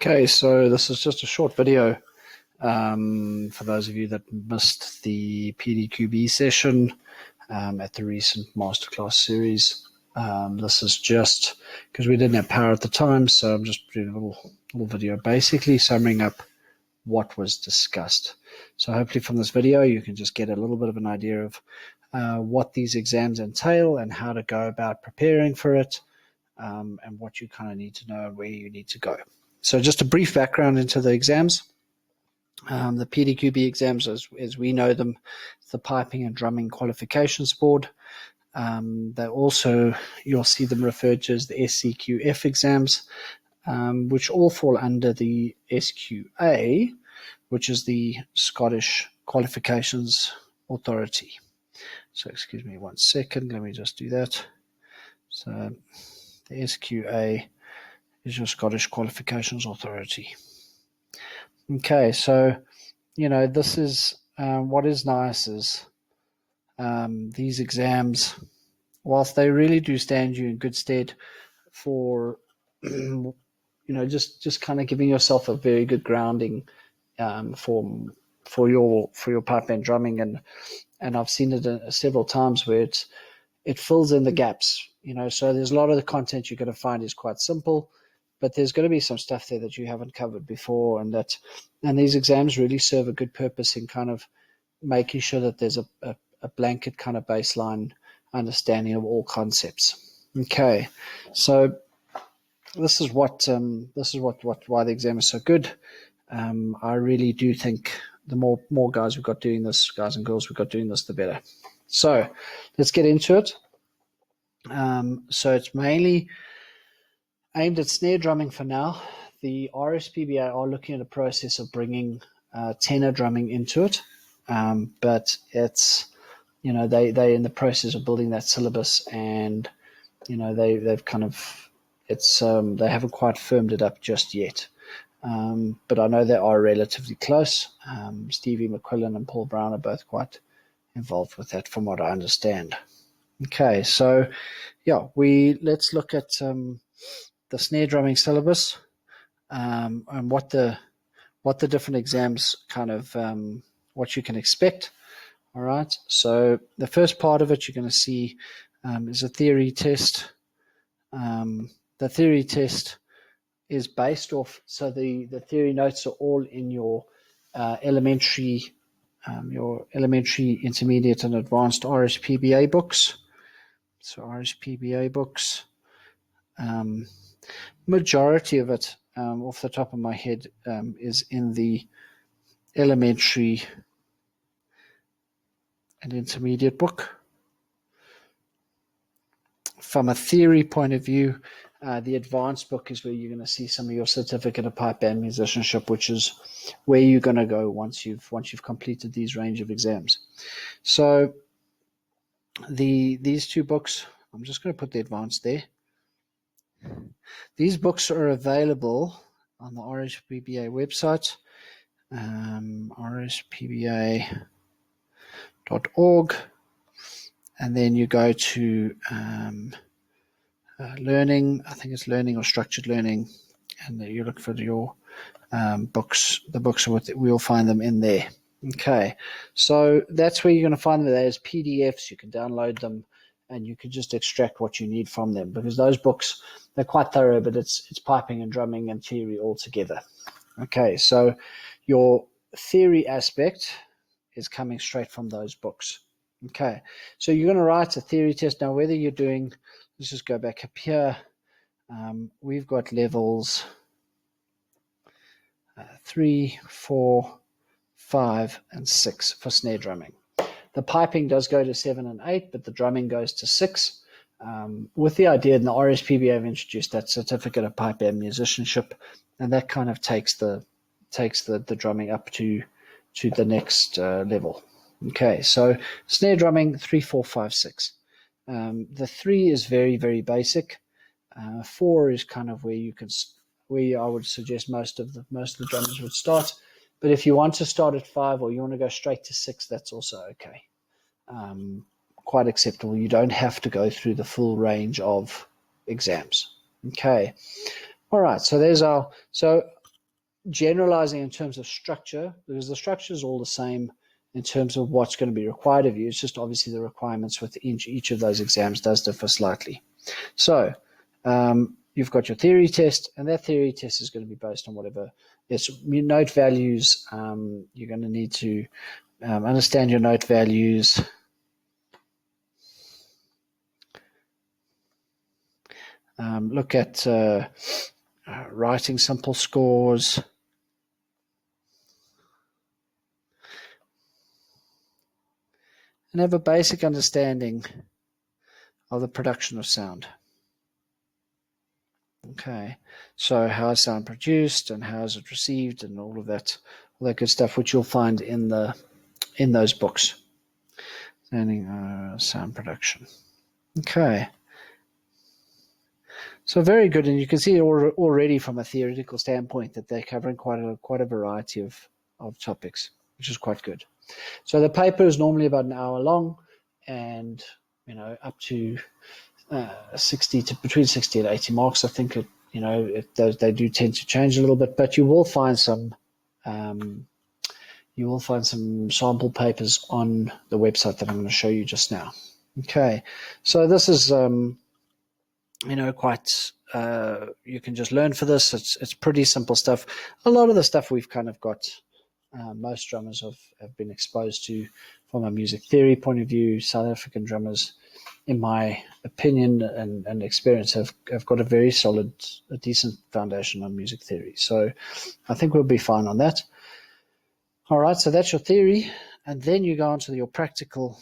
Okay, so this is just a short video for those of you that missed the PDQB session at the recent Masterclass series. This is just because we didn't have power at the time, so I'm just doing a little video basically summing up what was discussed. So hopefully from this video you can just get a little bit of an idea of what these exams entail and how to go about preparing for it, and what you kind of need to know and where you need to go. So just a brief background into the exams. The PDQB exams, as we know them, it's the Piping and Drumming Qualifications Board. They also, you'll see them referred to as the SCQF exams, which all fall under the SQA, which is the Scottish Qualifications Authority. So excuse me 1 second, let me just do that. So the SQA is your Scottish Qualifications Authority. Okay, so, this is what is nice is these exams, whilst they really do stand you in good stead for, just kind of giving yourself a very good grounding for your pipe and drumming, and I've seen it several times where it fills in the gaps. So there's a lot of the content you're going to find is quite simple, but there's going to be some stuff there that you haven't covered before, and these exams really serve a good purpose in kind of making sure that there's a blanket kind of baseline understanding of all concepts. Okay, so this is why the exam is so good. I really do think the more guys we've got doing this, guys and girls we've got doing this, the better. So let's get into it. So it's mainly aimed at snare drumming for now. The RSPBA are looking at a process of bringing tenor drumming into it, but it's they're in the process of building that syllabus, and they've kind of they haven't quite firmed it up just yet. But I know they are relatively close. Stevie McQuillan and Paul Brown are both quite involved with that, from what I understand. Okay, so let's look at the snare drumming syllabus, and what the different exams kind of what you can expect. All right, so the first part of it you're going to see is a theory test. The theory test is based off, so the theory notes are all in your elementary, intermediate, and advanced RSPBA books. So RSPBA books, majority of it, off the top of my head, is in the elementary and intermediate book. From a theory point of view, the advanced book is where you're going to see some of your certificate of pipe band musicianship, which is where you're going to go once you've completed these range of exams. So these two books, I'm just going to put the advanced there. These books are available on the RSPBA website, rspba.org, and then you go to learning, I think it's learning or structured learning, and you look for your books. The books are we'll find them in there. Okay, so that's where you're going to find them. There's PDFs, you can download them, and you can just extract what you need from them, because those books, they're quite thorough, but it's piping and drumming and theory all together. Okay, so your theory aspect is coming straight from those books. Okay, so you're going to write a theory test. Now, whether you're doing, let's just go back up here. We've got levels 3, 4, 5, and 6 for snare drumming. The piping does go to 7 and 8, but the drumming goes to 6, with the idea in the RSPBA have introduced that certificate of pipe band musicianship, and that kind of takes the drumming up to the next level. Okay, so snare drumming 3, 4, 5, 6. The 3 is very, very basic. 4 is kind of where I would suggest most of the drummers would start. But if you want to start at 5 or you want to go straight to 6, that's also okay. Quite acceptable. You don't have to go through the full range of exams. Okay. All right. So generalizing in terms of structure, because the structure is all the same in terms of what's going to be required of you. It's just obviously the requirements within each of those exams does differ slightly. So you've got your theory test, and that theory test is going to be based on whatever. It's note values. You're going to need to understand your note values. Look at writing simple scores. And have a basic understanding of the production of sound. Okay, so how is sound produced and how is it received and all that good stuff, which you'll find in those books. Sound production. Okay, so very good, and you can see already from a theoretical standpoint that they're covering quite a variety of topics, which is quite good. So the paper is normally about an hour long, and up to between 60 and 80 marks. I think they do tend to change a little bit, but you will find some sample papers on the website that I'm going to show you just now. Okay, so this is quite you can just learn for this. It's pretty simple stuff. A lot of the stuff we've kind of got. Most drummers have been exposed to from a music theory point of view. South African drummers, in my opinion and experience, have got a very solid, a decent foundation on music theory. So I think we'll be fine on that. All right, so that's your theory, and then you go on to your practical,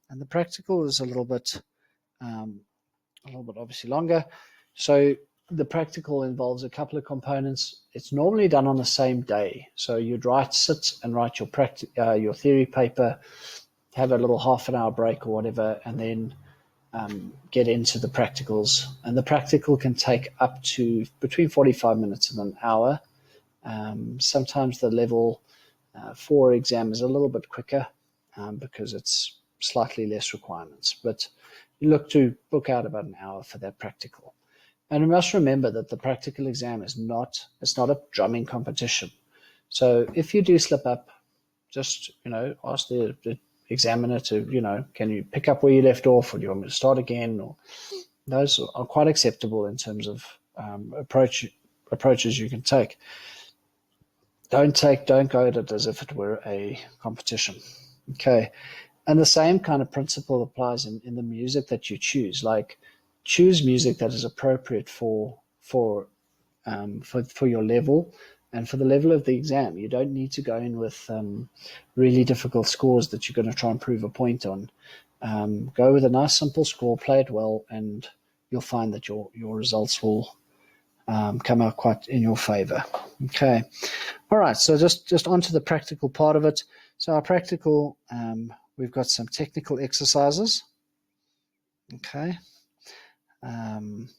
and the practical is a little bit obviously longer. So the practical involves a couple of components. It's normally done on the same day. So you'd sit and write your theory paper, have a little half an hour break or whatever, and then get into the practicals. And the practical can take up to between 45 minutes and an hour. Sometimes the level 4 exam is a little bit quicker because it's slightly less requirements. But you look to book out about an hour for that practical. And we must remember that the practical exam it's not a drumming competition. So if you do slip up, just, ask the examiner to, can you pick up where you left off, or do you want me to start again? Or those are quite acceptable in terms of approaches you can take. Don't go at it as if it were a competition. Okay. And the same kind of principle applies in the music that you choose. Like, choose music that is appropriate for your level and for the level of the exam. You don't need to go in with really difficult scores that you're going to try and prove a point on. Go with a nice simple score, play it well, and you'll find that your results will come out quite in your favor. Okay. All right. So just onto the practical part of it. So our practical, we've got some technical exercises. Okay. And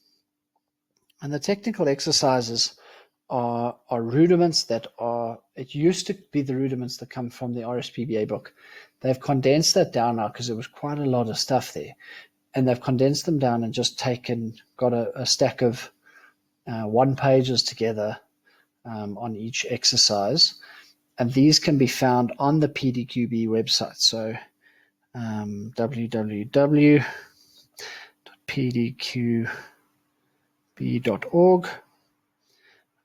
the technical exercises are rudiments it used to be the rudiments that come from the RSPBA book. They've condensed that down now because there was quite a lot of stuff there. And they've condensed them down and just got a stack of 1 pages together on each exercise. And these can be found on the PDQB website. So www.pdqb.org.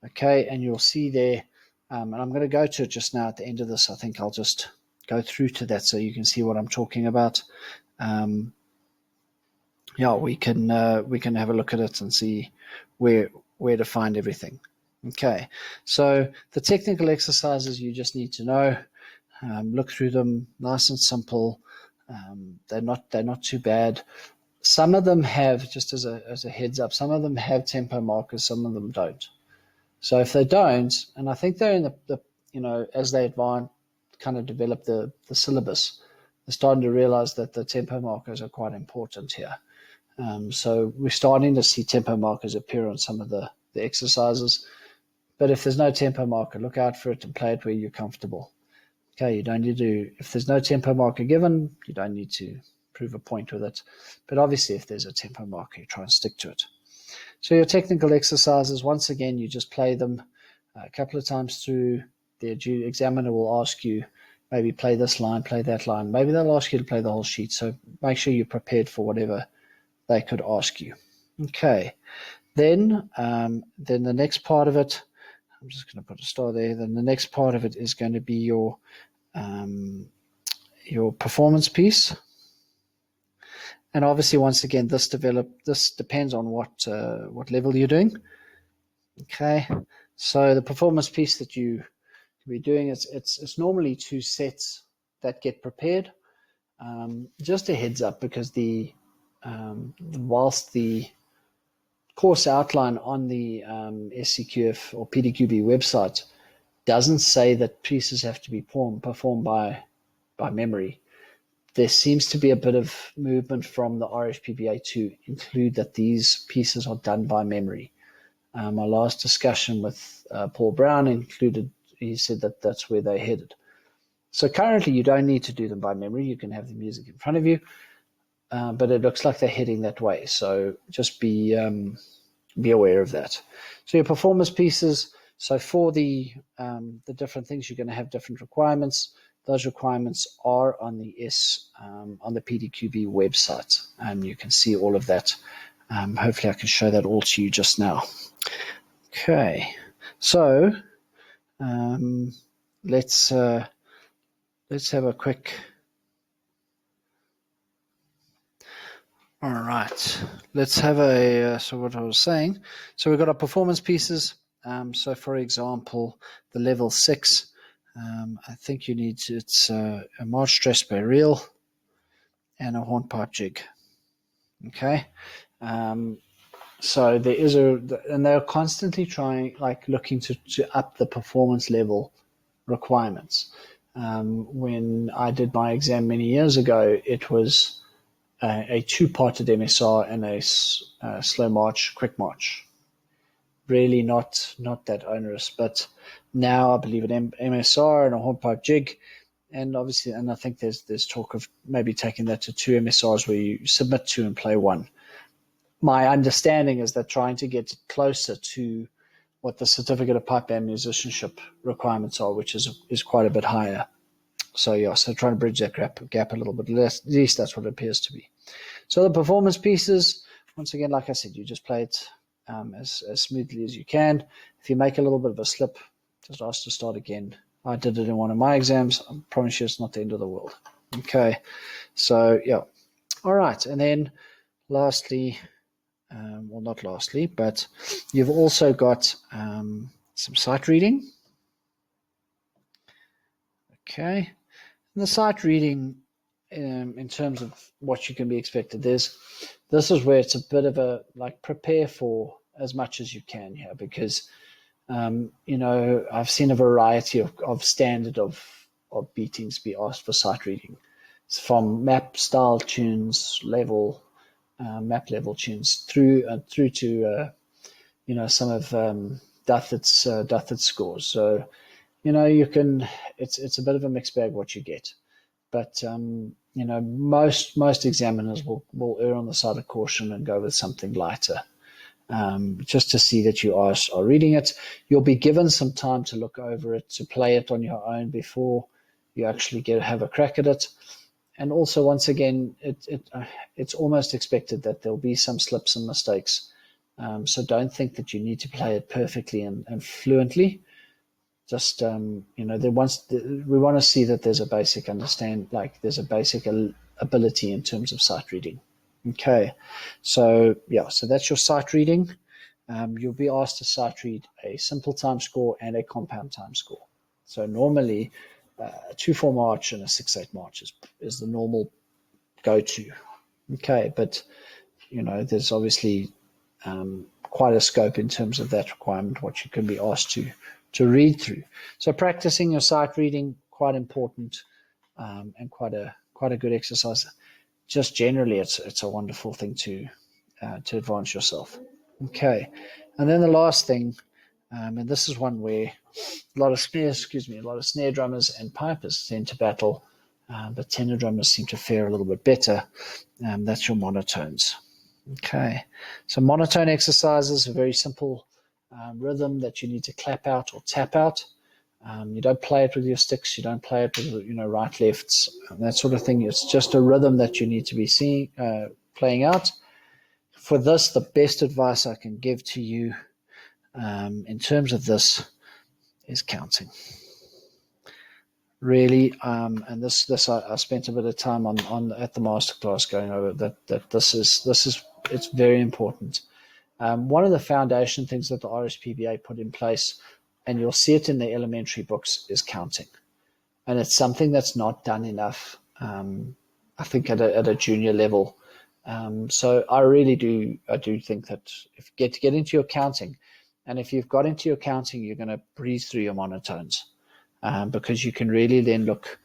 Okay, and you'll see there, and I'm going to go to it just now at the end of this. I think I'll just go through to that so you can see what I'm talking about. We can have a look at it and see where to find everything. Okay, so the technical exercises you just need to know. Look through them, nice and simple. They're not too bad. Some of them have, just as a heads up, some of them have tempo markers, some of them don't. So if they don't, and I think they're in the as they advance, kind of develop the syllabus, they're starting to realize that the tempo markers are quite important here. So we're starting to see tempo markers appear on some of the exercises. But if there's no tempo marker, look out for it and play it where you're comfortable. Okay, you don't need to, if there's no tempo marker given, you don't need to prove a point with it. But obviously if there's a tempo marker, you try and stick to it. So your technical exercises, once again, you just play them. a couple of times through. The examiner will ask you, maybe play this line, play that line. Maybe they'll ask you to play the whole sheet. So make sure you're prepared for whatever they could ask you. Okay. Then the next part of it, I'm just going to put a star there. Then the next part of it is going to be your performance piece. And obviously, once again, this depends on what level you're doing. Okay. So the performance piece that you be doing, it's normally 2 sets that get prepared. Just a heads up, because whilst the course outline on the SCQF or PDQB website doesn't say that pieces have to be performed by memory, there seems to be a bit of movement from the RFPBA to include that these pieces are done by memory. My last discussion with Paul Brown he said that that's where they're headed. So currently you don't need to do them by memory. You can have the music in front of you, but it looks like they're heading that way. So just be aware of that. So your performance pieces, so for the different things, you're going to have different requirements. Those requirements are on the PDQB website, and you can see all of that. Hopefully I can show that all to you just now. Okay, so let's have a quick. All right, let's have so what I was saying. So we've got our performance pieces. So for example, the level 6, I think you need it's a march stress by reel and a hornpipe jig. Okay. So there is and they're constantly looking to up the performance level requirements. When I did my exam many years ago, it was a 2-parted MSR and a slow march, quick march. Really not that onerous, but now I believe an MSR and a hornpipe jig, and obviously, and I think there's talk of maybe taking that to 2 MSRs where you submit 2 and play 1. My understanding is that trying to get closer to what the certificate of pipe band musicianship requirements are, which is quite a bit higher. So yeah, so trying to bridge that gap a little bit. At least that's what it appears to be. So the performance pieces, once again, like I said, you just play it as smoothly as you can. If you make a little bit of a slip, just ask to start again. I did it in one of my exams. I promise you it's not the end of the world. Okay, so yeah. All right, and then lastly, well, not lastly, but you've also got some sight reading. Okay, and the sight reading, in terms of what you can be expected, this is where it's a bit of a prepare for as much as you can here, because I've seen a variety of standard of beatings be asked for sight reading. It's from map style tunes, map level tunes through to some of Duthard's scores. So you can, it's a bit of a mixed bag what you get, but most examiners will err on the side of caution and go with something lighter, just to see that you are reading it. You'll be given some time to look over it, to play it on your own before you actually have a crack at it. And also, once again, it's almost expected that there'll be some slips and mistakes. So don't think that you need to play it perfectly and fluently. Just we want to see that there's a basic there's a basic ability in terms of sight reading. Okay, so yeah, so that's your sight reading. You'll be asked to sight read a simple time score and a compound time score. So normally, a 2-4 march and a 6-8 march is the normal go-to. Okay, but there's obviously quite a scope in terms of that requirement, what you can be asked to read through. So practicing your sight reading, quite important, and quite a good exercise. Just generally, it's a wonderful thing to advance yourself. Okay, and then the last thing, and this is one where a lot of snare drummers and pipers tend to battle, but tenor drummers seem to fare a little bit better. That's your monotones. Okay, so monotone exercises are very simple rhythm that you need to clap out or tap out. You don't play it with your sticks. You don't play it with right, lefts, that sort of thing. It's just a rhythm that you need to be playing out. For this, the best advice I can give to you in terms of this is counting. Really, and this I spent a bit of time on at the masterclass going over that this is it's very important. One of the foundation things that the RSPBA put in place, and you'll see it in the elementary books, is counting, and it's something that's not done enough. I think at a junior level. So I do think that if you get into your counting, and if you've got into your counting, you're going to breeze through your monotones. Because you can really then look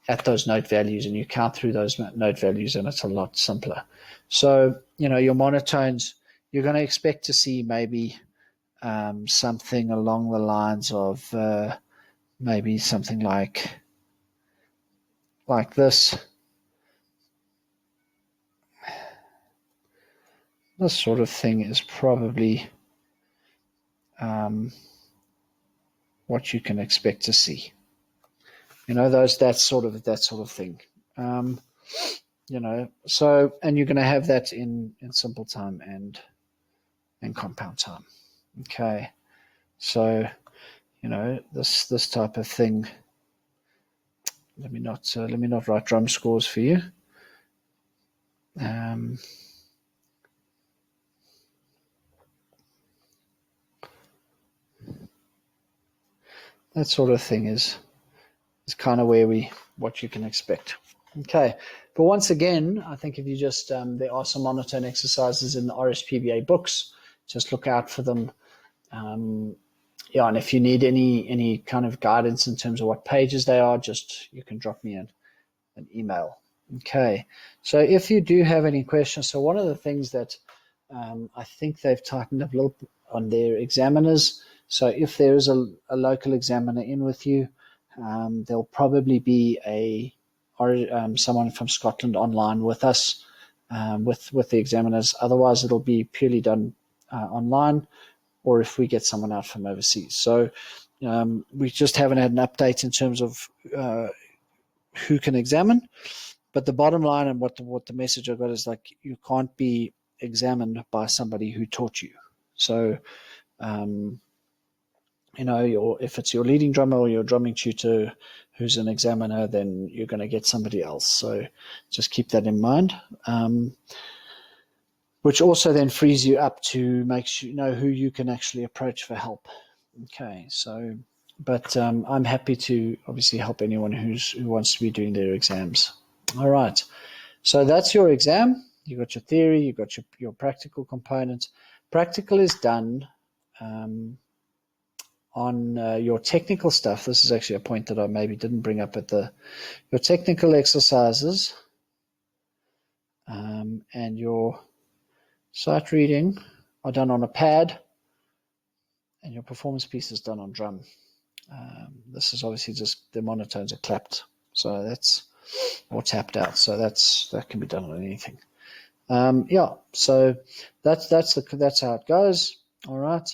at those note values and you count through those note values, and it's a lot simpler. So, your monotones, you're going to expect to see maybe something along the lines of maybe something like this. This sort of thing is probably what you can expect to see. That sort of thing. So, and you're going to have that in simple time and compound time. Okay, so this type of thing. Let me not write drum scores for you. That sort of thing is kind of what you can expect. Okay, but once again, I think if you just there are some monotone exercises in the RSPBA books. Just look out for them. And if you need any kind of guidance in terms of what pages they are, you can drop me an email. Okay, so if you do have any questions, so one of the things that I think they've tightened up a little on their examiners. So if there is a local examiner in with you, there'll probably be someone from Scotland online with us, with the examiners. Otherwise, it'll be purely done online, or if we get someone out from overseas. So we just haven't had an update in terms of who can examine. But the bottom line and what the message I got is, like, you can't be examined by somebody who taught you. So, if it's your leading drummer or your drumming tutor who's an examiner, then you're going to get somebody else. So just keep that in mind. Which also then frees you up to make sure you know who you can actually approach for help. Okay, so, but I'm happy to obviously help anyone who wants to be doing their exams. All right, so that's your exam. You got your theory, you got your practical component. Practical is done on your technical stuff. This is actually a point that I maybe didn't bring up at your technical exercises and your sight reading are done on a pad, and your performance piece is done on drum. This is obviously just the monotones are clapped, so that's or tapped out. So that can be done on anything. So that's how it goes. All right.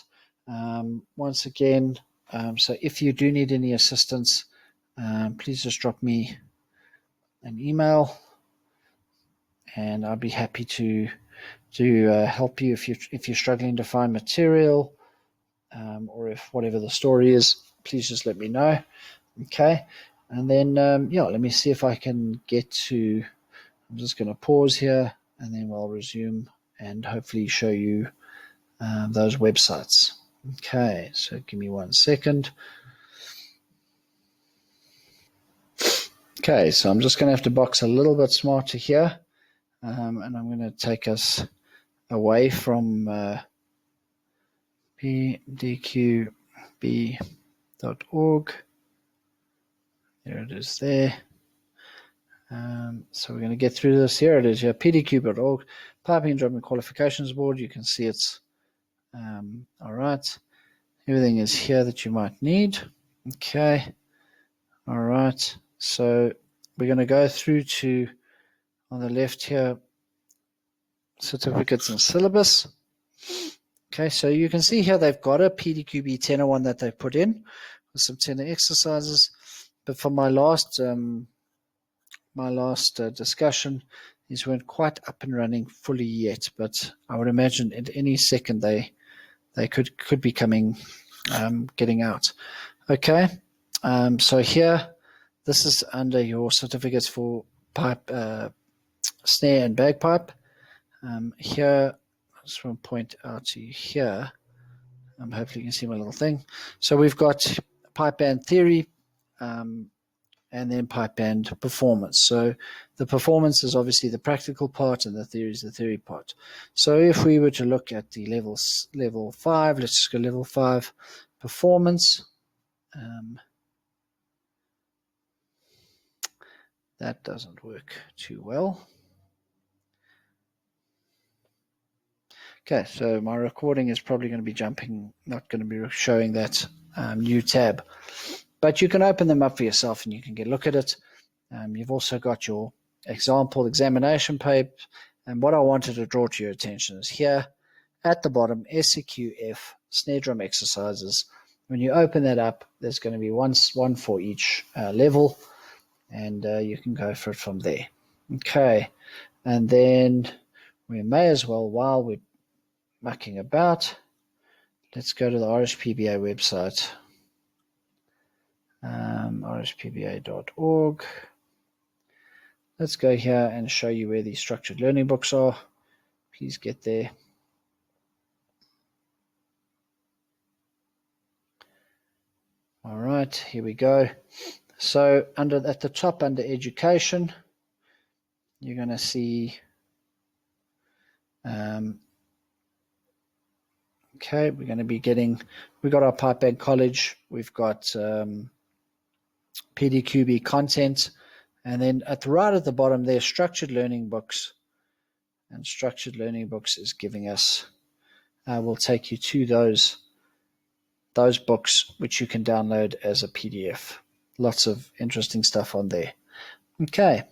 Once again, so if you do need any assistance, please just drop me an email, and I'll be happy to help you if you're struggling to find material, or if whatever the story is, please just let me know. Okay, and then let me see if I can get to. I'm just going to pause here, and then we'll resume and hopefully show you those websites. Okay, so give me 1 second. Okay, so I'm just going to have to box a little bit smarter here, and I'm going to take us away from PDQB.org. There it is there. So we're going to get through this. Here it is, PDQB.org, Piping and Drumming Qualifications Board. You can see it's all right. Everything is here that you might need. Okay. All right. So we're going to go through to, on the left here, certificates and syllabus. Okay, so you can see here they've got a PDQB tenor one that they've put in with some tenor exercises. But for my last discussion, these weren't quite up and running fully yet. But I would imagine at any second they could be coming, getting out. Okay, so here, this is under your certificates for pipe, snare, and bagpipe. Here, I just want to point out to you here. Hopefully you can see my little thing. So we've got pipe band theory, and then pipe band performance. So the performance is obviously the practical part, and the theory is the theory part. So if we were to look at the level 5, let's just go level 5 performance. That doesn't work too well. Okay, so my recording is probably going to be jumping, not going to be showing that new tab. But you can open them up for yourself and you can get a look at it. You've also got your example examination paper. And what I wanted to draw to your attention is here at the bottom, SEQF, snare drum exercises. When you open that up, there's going to be one for each level, and you can go for it from there. Okay, and then we may as well, while we're mucking about, let's go to the RSPBA website, rspba.org. Let's go here and show you where these structured learning books are. Please get there. All right, here we go. So at the top, under education, you're going to see, okay, we're going to be getting, we've got our pipe band college, we've got PDQB content, and then at the right at the bottom there's structured learning books, and structured learning books is giving us, will take you to those books which you can download as a PDF. Lots of interesting stuff on there. Okay,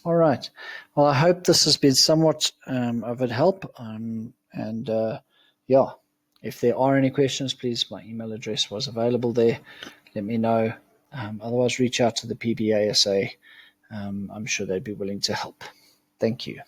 all right. Well, I hope this has been somewhat of a help, yeah, if there are any questions, please, my email address was available there. Let me know. Otherwise, reach out to the PBASA. I'm sure they'd be willing to help. Thank you.